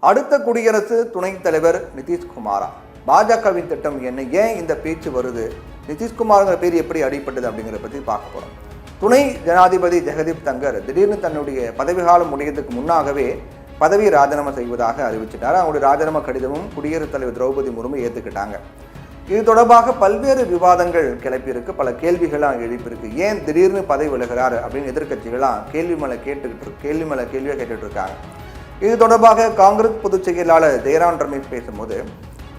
அடுத்த குடியரசு துணைத் தலைவர் நிதிஷ்குமாரா? பாஜகவின் திட்டம் என்ன? ஏன் இந்த பேச்சு வருது? நிதிஷ்குமார்ங்கிற பேர் எப்படி அடிப்பட்டது அப்படிங்கிறத பற்றி பார்க்க போகிறோம். துணை ஜனாதிபதி ஜெகதீப் தங்கர் திடீர்னு தன்னுடைய பதவிகாலம் முடியறதுக்கு முன்னாகவே பதவி ராஜினாமா செய்வதாக அறிவிச்சிட்டார். அவங்களுடைய ராஜினாமா கடிதமும் குடியரசுத் தலைவர் திரௌபதி முர்மு ஏற்றுக்கிட்டாங்க. இது தொடர்பாக பல்வேறு விவாதங்கள் கிளப்பியிருக்கு, பல கேள்விகளாக எழுப்பியிருக்கு. ஏன் திடீர்னு பதவி விலகிறாரு அப்படின்னு எதிர்கட்சிகளாம் கேள்வியை கேட்டுட்டு இருக்காங்க. இது தொடர்பாக காங்கிரஸ் பொதுச் செயலாளர் ஜெயராம் ரமேஷ் பேசும்போது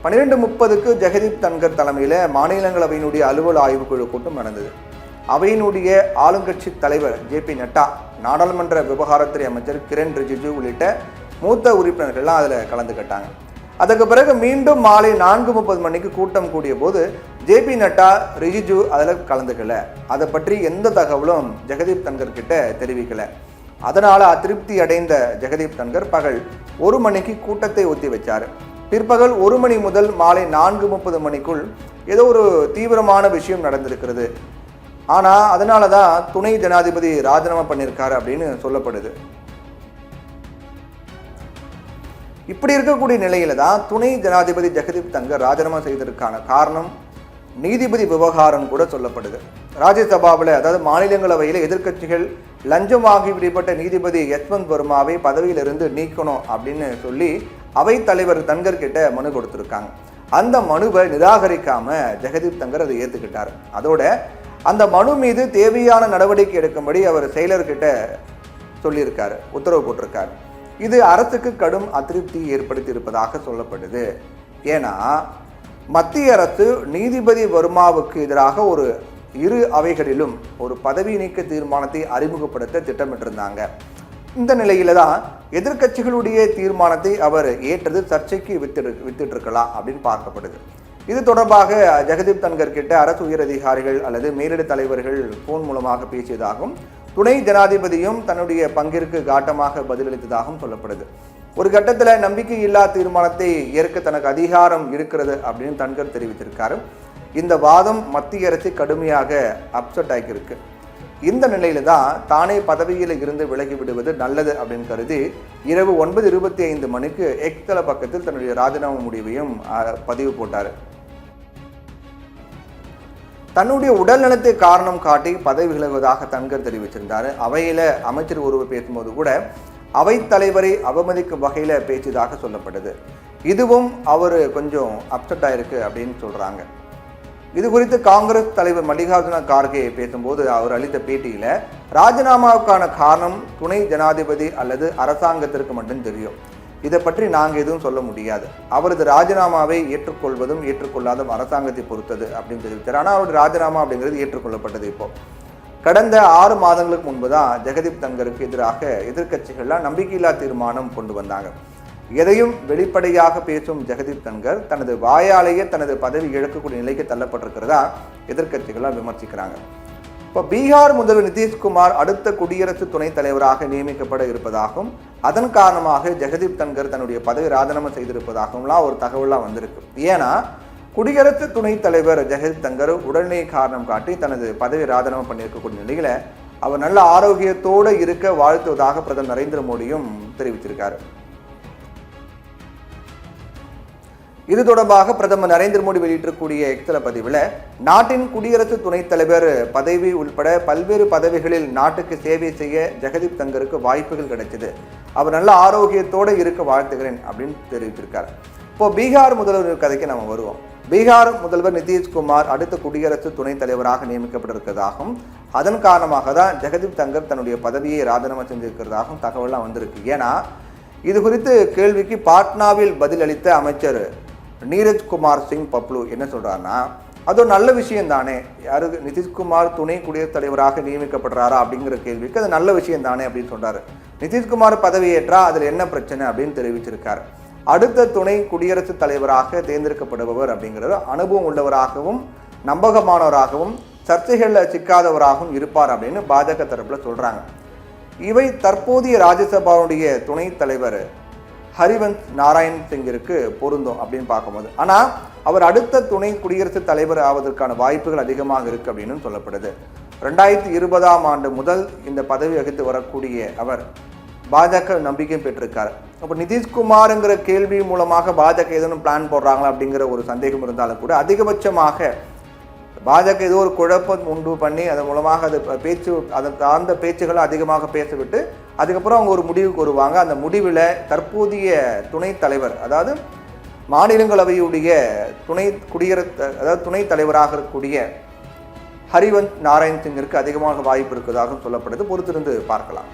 12:30க்கு ஜெகதீப் தன்கர் தலைமையில் மாநிலங்களவையினுடைய அலுவல் ஆய்வுக்குழு கூட்டம் நடந்தது. அவையினுடைய ஆளுங்கட்சி தலைவர் JP நட்டா, நாடாளுமன்ற விவகாரத்துறை அமைச்சர் கிரண் ரிஜிஜு உள்ளிட்ட மூத்த உறுப்பினர்கள்லாம் அதில் கலந்துக்கிட்டாங்க. அதுக்கு பிறகு மீண்டும் மாலை 4:30 மணிக்கு கூட்டம் கூடிய போது JP நட்டா, ரிஜிஜு அதில் கலந்துக்கல. அதை பற்றி எந்த தகவலும் ஜெகதீப் தன்கர் கிட்ட தெரிவிக்கல. அதனால அதிருப்தி அடைந்த ஜெகதீப் தன்கர் பகல் 1 மணிக்கு கூட்டத்தை ஒத்தி வச்சார். பிற்பகல் 1 மணி முதல் மாலை 4:30 மணிக்குள் ஏதோ ஒரு தீவிரமான விஷயம் நடந்திருக்கிறது, ஆனால் அதனால தான் துணை ஜனாதிபதி ராஜினாமா பண்ணியிருக்காரு அப்படின்னு சொல்லப்படுது. இப்படி இருக்கக்கூடிய நிலையில தான் துணை ஜனாதிபதி ஜெகதீப் தன்கர் ராஜினாமா செய்ததற்கான காரணம் நீதிபதி விவகாரம் கூட சொல்லப்படுது. ராஜ்யசபாவில், அதாவது மாநிலங்களவையில் எதிர்க்கட்சிகள் லஞ்சம் வாங்கி பிடிப்பட்ட நீதிபதி யஷ்வந்த் வர்மாவை பதவியிலிருந்து நீக்கணும் அப்படின்னு சொல்லி அவைத் தலைவர் தன்கர் கிட்ட மனு கொடுத்துருக்காங்க. அந்த மனுவை நிராகரிக்காம ஜெகதீப் தன்கர் அதை ஏற்றுக்கிட்டார். அதோட அந்த மனு மீது தேவையான நடவடிக்கை எடுக்கும்படி அவர் செயலர்கிட்ட சொல்லியிருக்காரு, உத்தரவு போட்டிருக்காரு. இது அரசுக்கு கடும் அதிருப்தி ஏற்படுத்தி இருப்பதாக சொல்லப்படுது. ஏன்னா மத்திய அரசு நீதிபதி வர்மாவுக்கு எதிராக இரு அவைகளிலும் ஒரு பதவி நீக்க தீர்மானத்தை அறிமுகப்படுத்த திட்டமிட்டிருந்தாங்க. இந்த நிலையில தான் எதிர்க்கட்சிகளுடைய தீர்மானத்தை அவர் ஏற்றது சர்ச்சைக்கு வித்துட்டு இருக்கலாம் அப்படின்னு பார்க்கப்படுது. இது தொடர்பாக ஜெகதீப் தன்கர் கிட்ட அரசு உயர் அதிகாரிகள் அல்லது மேலிட தலைவர்கள் போன் மூலமாக பேசியதாகவும் துணை ஜனாதிபதியும் தன்னுடைய பங்கிற்கு காட்டமாக பதிலளித்ததாகவும் சொல்லப்படுது. ஒரு கட்டத்தில் நம்பிக்கையில்லா தீர்மானத்தை ஏற்க தனக்கு அதிகாரம் இருக்கிறது அப்படின்னு தன்கர் தெரிவித்திருக்காரு. இந்த வாதம் மத்திய அரசு கடுமையாக அப்செட் ஆகியிருக்கு. இந்த நிலையில தான் தானே பதவியில் இருந்து விலகி விடுவது நல்லது அப்படின்னு கருதி இரவு 9:25 மணிக்கு எக்ஸ் தள பக்கத்தில் தன்னுடைய ராஜினாமா முடிவையும் பதிவு போட்டார். தன்னுடைய உடல் நலத்தை காரணம் காட்டி பதவி விலகுவதாக தன்கர் தெரிவிச்சிருந்தார். அவையில அமைச்சர் ஒருவர் பேசும்போது கூட அவைத் தலைவரை அவமதிக்கும் வகையில பேசியதாக சொல்லப்பட்டது. இதுவும் அவர் கொஞ்சம் அப்செட் ஆயிருக்கு அப்படின்னு சொல்றாங்க. இது குறித்து காங்கிரஸ் தலைவர் மல்லிகார்ஜுன கார்கே பேசும்போது அவர் அளித்த பேட்டியில ராஜினாமாவுக்கான காரணம் துணை ஜனாதிபதி அல்லது அரசாங்கத்திற்கு மட்டும் தெரியும், இதை பற்றி நாங்கள் எதுவும் சொல்ல முடியாது. அவரது ராஜினாமாவை ஏற்றுக்கொள்வதும் ஏற்றுக்கொள்ளாதும் அரசாங்கத்தை பொறுத்தது அப்படின்னு தெரிவித்தார். ஆனால் அவருடைய ராஜினாமா அப்படிங்கிறது ஏற்றுக்கொள்ளப்பட்டது. இப்போ கடந்த 6 மாதங்களுக்கு முன்பு தான் ஜெகதீப் தன்கருக்கு எதிராக எதிர்க்கட்சிகள்லாம் நம்பிக்கையில்லா தீர்மானம் கொண்டு வந்தாங்க. எதையும் வெளிப்படையாக பேசும் ஜெகதீப் தன்கர் தனது வாயாலேயே தனது பதவி இழக்கக்கூடிய நிலைக்கு தள்ளப்பட்டிருக்கிறதா எதிர்க்கட்சிகள்லாம் விமர்சிக்கிறாங்க. இப்போ பீகார் முதல்வர் நிதிஷ்குமார் அடுத்த குடியரசு துணைத் தலைவராக நியமிக்கப்பட இருப்பதாகவும் அதன் காரணமாக ஜெகதீப் தன்கர் தன்னுடைய பதவி ராஜினாமா செய்திருப்பதாகவும்லாம் ஒரு தகவலாம் வந்திருக்கு. ஏன்னா குடியரசு துணைத் தலைவர் ஜெகதீப் தன்கர் உடல்நிலை காரணம் காட்டி தனது பதவி ராஜினாமா பண்ணியிருக்கக்கூடிய நிலையில அவர் நல்ல ஆரோக்கியத்தோடு இருக்க வாழ்த்துவதாக பிரதமர் நரேந்திர மோடியும் தெரிவித்திருக்காரு. இது தொடர்பாக பிரதமர் நரேந்திர மோடி வெளியிட்டிருக்கூடிய எக்ஸ்தல பதிவில் நாட்டின் குடியரசு துணைத் தலைவர் பதவி உட்பட பல்வேறு பதவிகளில் நாட்டுக்கு சேவை செய்ய ஜெகதீப் தன்கருக்கு வாய்ப்புகள் கிடைச்சது, அவர் நல்ல ஆரோக்கியத்தோடு இருக்க வாழ்த்துகிறேன் அப்படின்னு தெரிவித்திருக்கார். இப்போ பீகார் முதல்வர் கதைக்கு நம்ம வருவோம். பீகார் முதல்வர் நிதிஷ்குமார் அடுத்த குடியரசு துணைத் தலைவராக நியமிக்கப்பட்டிருக்கிறதாகவும் அதன் காரணமாக தான் ஜெகதீப் தன்கர் தன்னுடைய பதவியை ராஜினாமா செஞ்சிருக்கிறதாகவும் தகவலாம் வந்திருக்கு. ஏன்னா இது குறித்து கேள்விக்கு பாட்னாவில் பதிலளித்த அமைச்சர் நீரஜ் குமார் சிங் பப்லு என்ன சொல்றாருன்னா, அது ஒரு நல்ல விஷயம் தானே, யாரு நிதிஷ்குமார் துணை குடியரசுத் தலைவராக நியமிக்கப்படுறாரா அப்படிங்கிற கேள்விக்கு அது நல்ல விஷயம் தானே அப்படின்னு சொல்றாரு. நிதிஷ்குமார் பதவியேற்றா அதில் என்ன பிரச்சனை அப்படின்னு தெரிவிச்சிருக்காரு. அடுத்த துணை குடியரசுத் தலைவராக தேர்ந்தெடுக்கப்படுபவர் அப்படிங்கிறது அனுபவம் உள்ளவராகவும் நம்பகமானவராகவும் சர்ச்சைகளில் சிக்காதவராகவும் இருப்பார் அப்படின்னு பாஜக தரப்புல சொல்றாங்க. இவை தற்போதைய ராஜ்யசபாவுடைய துணைத் தலைவர் ஹரிவன்ஸ் நாராயண் சிங்கிற்கு பொருந்தும் அப்படின்னு பார்க்கும்போது, ஆனால் அவர் அடுத்த துணை குடியரசுத் தலைவர் ஆவதற்கான வாய்ப்புகள் அதிகமாக இருக்கு அப்படின்னு சொல்லப்படுது. 2020ஆம் ஆண்டு முதல் இந்த பதவி வகித்து வரக்கூடிய அவர் பாஜக நம்பிக்கையும் பெற்றிருக்காரு. அப்போ நிதிஷ்குமாருங்கிற கேள்வி மூலமாக பாஜக ஏதேனும் பிளான் போடுறாங்களா அப்படிங்கிற ஒரு சந்தேகம் இருந்தாலும் கூட அதிகபட்சமாக பாஜக ஏதோ ஒரு குழப்பம் உண்டு பண்ணி அதன் மூலமாக அது அதை சார்ந்த பேச்சுகளை அதிகமாக பேசிவிட்டு அதுக்கப்புறம் அவங்க ஒரு முடிவுக்கு வருவாங்க. அந்த முடிவில் தற்போதைய துணைத் தலைவர், அதாவது மாநிலங்களவையுடைய துணைத் தலைவராக இருக்கக்கூடிய ஹரிவன்ஷ் நாராயண் சிங்கிற்கு அதிகமாக வாய்ப்பு இருப்பதாக சொல்லப்படுது. பொறுத்திருந்து பார்க்கலாம்.